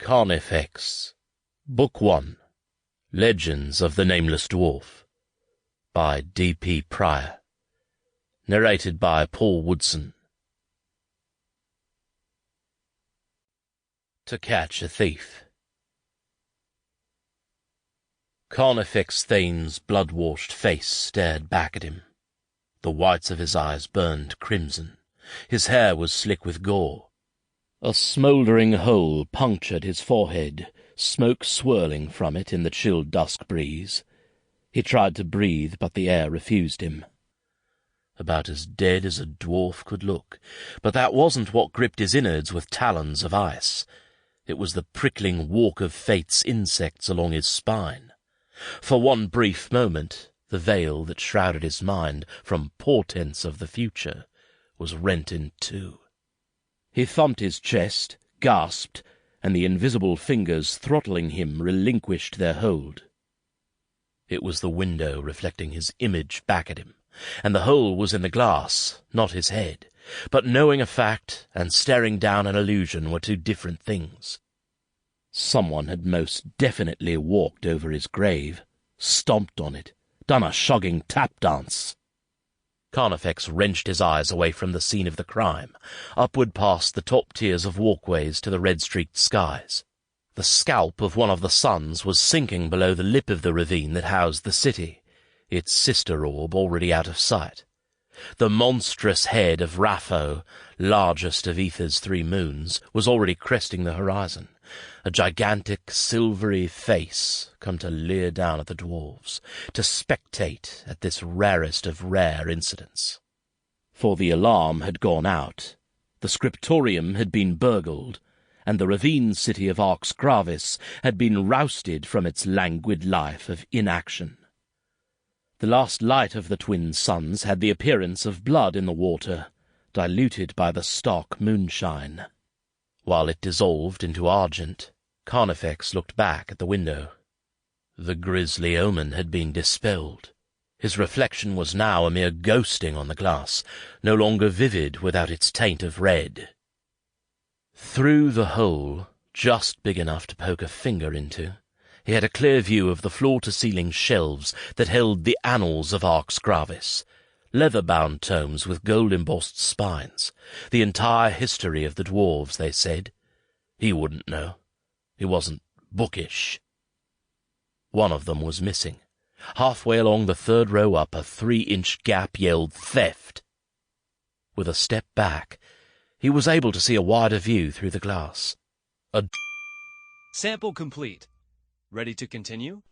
Carnifex, Book 1, Legends of the Nameless Dwarf, by D.P. Pryor, narrated by Paul Woodson. To Catch a Thief. Carnifex Thane's blood-washed face stared back at him. The whites of his eyes burned crimson. His hair was slick with gore. A smouldering hole punctured his forehead, smoke swirling from it in the chill dusk breeze. He tried to breathe, but the air refused him. About as dead as a dwarf could look, but that wasn't what gripped his innards with talons of ice. It was the prickling walk of fate's insects along his spine. For one brief moment, the veil that shrouded his mind from portents of the future was rent in two. He thumped his chest, gasped, and the invisible fingers throttling him relinquished their hold. It was the window reflecting his image back at him, and the hole was in the glass, not his head. But knowing a fact and staring down an illusion were two different things. Someone had most definitely walked over his grave, stomped on it, done a shogging tap dance. Carnifex wrenched his eyes away from the scene of the crime, upward past the top tiers of walkways to the red-streaked skies. The scalp of one of the suns was sinking below the lip of the ravine that housed the city, its sister orb already out of sight. The monstrous head of Rapho, largest of Ether's 3 moons, was already cresting the horizon, a gigantic silvery face come to leer down at the dwarves, to spectate at this rarest of rare incidents. For the alarm had gone out, the Scriptorium had been burgled, and the ravine city of Arx Gravis had been rousted from its languid life of inaction. The last light of the twin suns had the appearance of blood in the water, diluted by the stark moonshine. While it dissolved into argent, Carnifex looked back at the window. The grisly omen had been dispelled. His reflection was now a mere ghosting on the glass, no longer vivid without its taint of red. Through the hole, just big enough to poke a finger into, he had a clear view of the floor-to-ceiling shelves that held the annals of Arx Gravis, leather-bound tomes with gold-embossed spines, the entire history of the dwarves, they said. He wouldn't know. He wasn't bookish. One of them was missing. Halfway along the third row up, a 3-inch gap yelled theft. With a step back, he was able to see a wider view through the glass. Sample complete. Ready to continue?